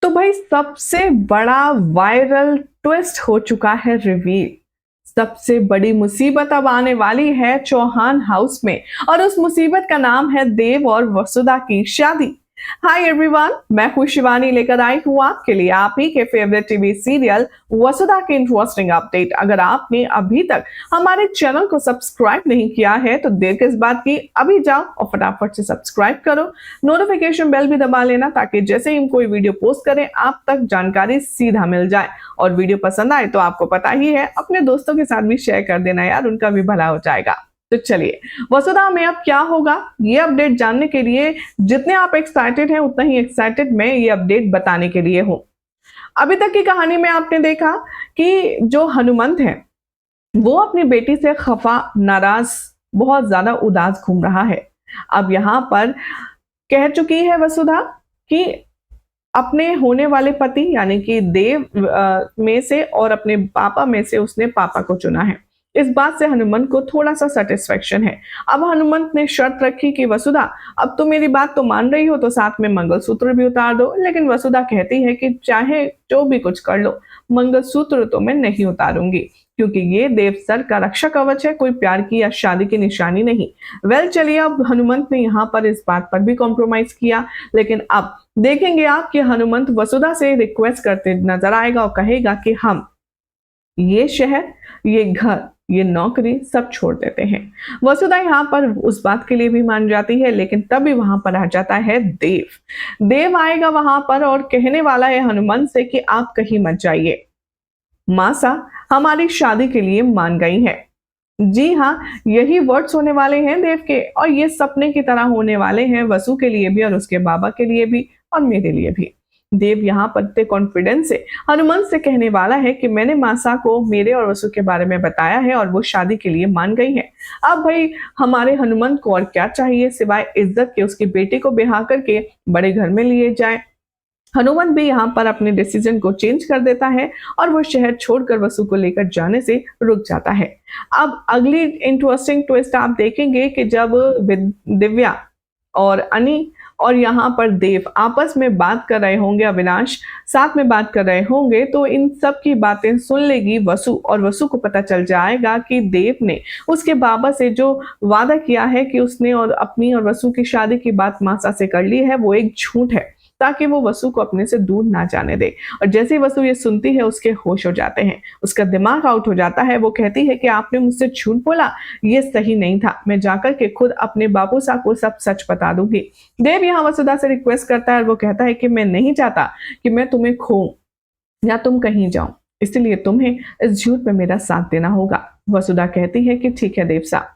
तो भाई सबसे बड़ा वायरल ट्विस्ट हो चुका है रिवील। सबसे बड़ी मुसीबत अब आने वाली है चौहान हाउस में और उस मुसीबत का नाम है देव और वसुधा की शादी। हाय एवरीवन, मैं हूं शिवानी, लेकर आई हूं आपके लिए आप ही के फेवरेट टीवी सीरियल वसुधा की इंटरेस्टिंग अपडेट। अगर आपने अभी तक हमारे चैनल को सब्सक्राइब नहीं किया है तो देर किस बात की, अभी जाओ और फटाफट से सब्सक्राइब करो। नोटिफिकेशन बेल भी दबा लेना ताकि जैसे ही हम कोई वीडियो पोस्ट करें आप तक जानकारी सीधा मिल जाए। और वीडियो पसंद आए तो आपको पता ही है, अपने दोस्तों के साथ भी शेयर कर देना यार, उनका भी भला हो जाएगा। तो चलिए, वसुधा में अब क्या होगा ये अपडेट जानने के लिए जितने आप एक्साइटेड हैं उतना ही एक्साइटेड मैं ये अपडेट बताने के लिए हूं। अभी तक की कहानी में आपने देखा कि जो हनुमंत है वो अपनी बेटी से खफा, नाराज, बहुत ज्यादा उदास घूम रहा है। अब यहां पर कह चुकी है वसुधा कि अपने होने वाले पति यानी कि देव में से और अपने पापा में से उसने पापा को चुना है। इस बात से हनुमंत को थोड़ा सा सेटिस्फेक्शन है। अब हनुमंत ने शर्त रखी कि वसुधा अब तो मेरी बात तो मान रही हो तो साथ में मंगलसूत्र भी उतार दो। लेकिन वसुधा कहती है कि चाहे जो भी कुछ कर लो, मंगलसूत्र तो मैं नहीं उतारूंगी, क्योंकि ये देव सर का रक्षा कवच है, कोई प्यार की या शादी की निशानी नहीं। वेल चलिए, अब हनुमंत ने यहाँ पर इस बात पर भी कॉम्प्रोमाइज किया। लेकिन अब देखेंगे आप कि हनुमंत वसुधा से रिक्वेस्ट करते नजर आएगा और कहेगा कि हम ये शहर, ये घर, ये नौकरी सब छोड़ देते हैं। वसुधा यहाँ पर उस बात के लिए भी मान जाती है, लेकिन तभी वहां पर आ जाता है देव। देव आएगा वहां पर और कहने वाला है हनुमंत से कि आप कहीं मत जाइए, मासा हमारी शादी के लिए मान गई है। जी हाँ, यही वर्ड्स होने वाले हैं देव के, और ये सपने की तरह होने वाले हैं वसु के लिए भी और उसके बाबा के लिए भी और मेरे लिए भी। देव यहाँ पर इतने कॉन्फिडेंस से हनुमंत से कहने वाला है कि मैंने मासा को मेरे और वसु के बारे में बताया है और वो शादी के लिए मान गई है। अब भाई हमारे हनुमंत को और क्या चाहिए सिवाय इज्जत के उसकी बेटी को ब्याह करके बड़े घर में लिए जाए। हनुमंत भी यहाँ पर अपने डिसीजन को चेंज कर देता है और वो शहर छोड़कर वसु को लेकर जाने से रुक जाता है। अब अगली इंटरेस्टिंग ट्विस्ट आप देखेंगे कि जब दिव्या और अनी और यहाँ पर देव आपस में बात कर रहे होंगे, अविनाश साथ में बात कर रहे होंगे, तो इन सब की बातें सुन लेगी वसु और वसु को पता चल जाएगा कि देव ने उसके बाबा से जो वादा किया है कि उसने और अपनी और वसु की शादी की बात मासा से कर ली है वो एक झूठ है, ताकि वो वसु को अपने से दूर ना जाने दे। और जैसे ही वसु ये सुनती है उसके होश हो जाते हैं, उसका दिमाग आउट हो जाता है। वो कहती है कि आपने मुझसे झूठ बोला, ये सही नहीं था, मैं जाकर के खुद अपने बापू साहब को सब सच बता दूंगी। देव यहाँ वसुधा से रिक्वेस्ट करता है और वो कहता है कि मैं नहीं चाहता कि मैं तुम्हें खोऊं या तुम कहीं जाओ, इसलिए तुम्हें इस झूठ में मेरा साथ देना होगा। वसुधा कहती है कि ठीक है देव साहब,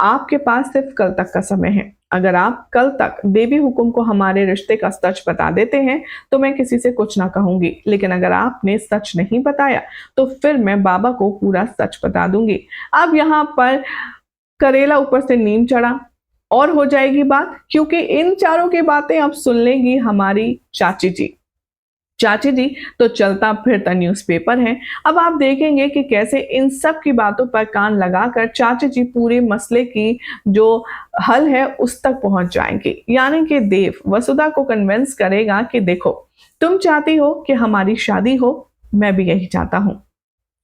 आपके पास सिर्फ कल तक का समय है। अगर आप कल तक देवी हुकुम को हमारे रिश्ते का सच बता देते हैं तो मैं किसी से कुछ ना कहूंगी, लेकिन अगर आपने सच नहीं बताया तो फिर मैं बाबा को पूरा सच बता दूंगी। अब यहाँ पर करेला ऊपर से नीम चढ़ा और हो जाएगी बात, क्योंकि इन चारों की बातें अब सुन लेंगी हमारी चाची जी। चाची जी तो चलता फिरता न्यूज़पेपर है। अब आप देखेंगे कि कैसे इन सब की बातों पर कान लगाकर चाची जी पूरे मसले की जो हल है उस तक पहुंच जाएंगे। यानी कि देव वसुधा को कन्विंस करेगा कि देखो, तुम चाहती हो कि हमारी शादी हो, मैं भी यही चाहता हूं।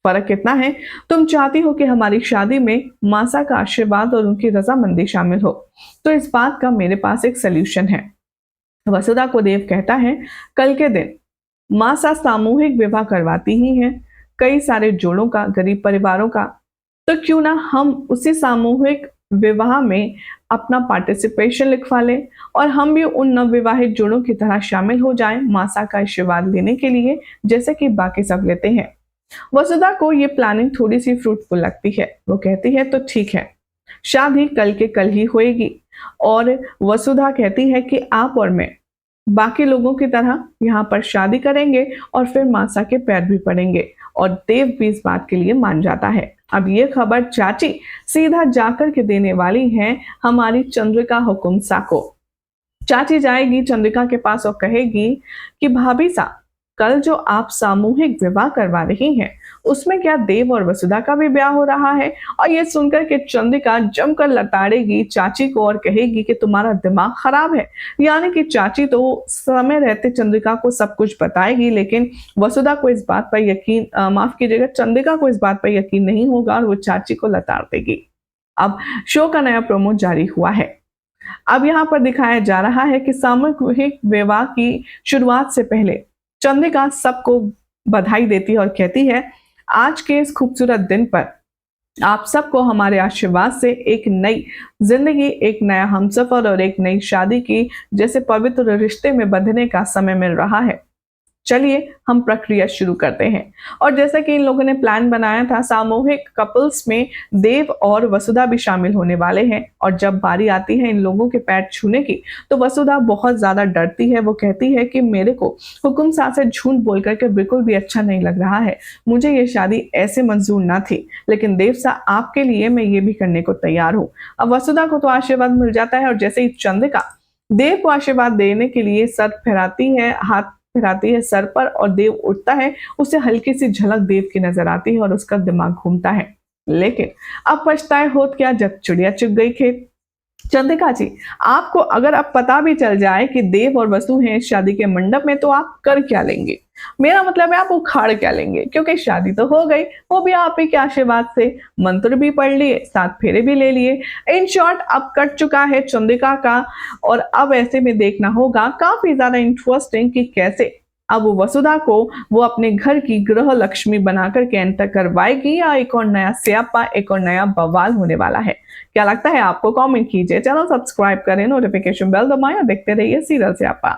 फर्क कितना है, तुम चाहती हो कि हमारी शादी में मासा का आशीर्वाद और उनकी रजामंदी शामिल हो, तो इस बात का मेरे पास एक सोल्यूशन है। वसुधा को देव कहता है, कल के दिन मासा सामूहिक विवाह करवाती ही है, कई सारे जोड़ों का, गरीब परिवारों का, तो क्यों ना हम उसी सामूहिक विवाह में अपना पार्टिसिपेशन लिखवा लें और हम भी उन नवविवाहित जोड़ों की तरह शामिल हो जाएं मासा का आशीर्वाद लेने के लिए, जैसे कि बाकी सब लेते हैं। वसुधा को ये प्लानिंग थोड़ी सी फ्रूटफुल लगती है। वो कहती है तो ठीक है, शादी कल के कल ही होएगी। और वसुधा कहती है कि आप और मैं बाकी लोगों की तरह यहाँ पर शादी करेंगे और फिर मासा के पैर भी पड़ेंगे, और देव भी इस बात के लिए मान जाता है। अब ये खबर चाची सीधा जाकर के देने वाली है हमारी चंद्रिका हुकुमसा को। चाची जाएगी चंद्रिका के पास और कहेगी कि भाभी सा, कल जो आप सामूहिक विवाह करवा रही हैं, उसमें क्या देव और वसुधा का भी ब्याह हो रहा है? और ये सुनकर के चंद्रिका जमकर लताड़ेगी चाची को और कहेगी कि तुम्हारा दिमाग खराब है। यानी कि चाची तो समय रहते चंद्रिका को सब कुछ बताएगी, लेकिन वसुधा को इस बात पर यकीन माफ कीजिएगा, चंद्रिका को इस बात पर यकीन नहीं होगा और वो चाची को लताड़ देगी। अब शो का नया प्रोमो जारी हुआ है। अब यहाँ पर दिखाया जा रहा है कि सामूहिक विवाह की शुरुआत से पहले चंद्रिका सबको बधाई देती है और कहती है, आज के इस खूबसूरत दिन पर आप सबको हमारे आशीर्वाद से एक नई जिंदगी, एक नया हमसफर और एक नई शादी की जैसे पवित्र रिश्ते में बंधने का समय मिल रहा है। चलिए हम प्रक्रिया शुरू करते हैं। और जैसा कि इन लोगों ने प्लान बनाया था, सामूहिक कपल्स में देव और वसुधा भी शामिल होने वाले हैं। और जब बारी आती है इन लोगों के पैर छूने की, तो वसुधा बहुत ज्यादा डरती है। वो कहती है कि मेरे को हुकुम साहब से झूठ बोल करके बिल्कुल भी अच्छा नहीं लग रहा है, मुझे ये शादी ऐसे मंजूर ना थी, लेकिन देव साहब आपके लिए मैं ये भी करने को तैयार हूँ। अब वसुधा को तो आशीर्वाद मिल जाता है और जैसे ही चंद्रिका देव को आशीर्वाद देने के लिए सर फहराती है, हाथ फिराती है सर पर और देव उठता है, उसे हल्की सी झलक देव की नजर आती है और उसका दिमाग घूमता है। लेकिन अब पछताए होत क्या जब चिड़िया चुग गई खेत। चंद्रिका जी, आपको अगर अब पता भी चल जाए कि देव और वसु हैं इस शादी के मंडप में, तो आप कर क्या लेंगे? मेरा मतलब है आप उखाड़ क्या लेंगे, क्योंकि शादी तो हो गई, वो भी आप ही के आशीर्वाद से, मंत्र भी पढ़ लिए, 7 फेरे भी ले लिए। इन शॉर्ट अब कट चुका है चंद्रिका का। और अब ऐसे में देखना होगा काफी ज्यादा इंटरेस्टिंग कि कैसे अब वो वसुधा को वो अपने घर की गृह लक्ष्मी बनाकर के एंटर करवाएगी, या एक और नया स्यापा, एक और नया बवाल होने वाला है। क्या लगता है आपको? कमेंट कीजिए, चैनल सब्सक्राइब करें, नोटिफिकेशन बेल दबाएं और देखते रहिए सीरियल स्यापा।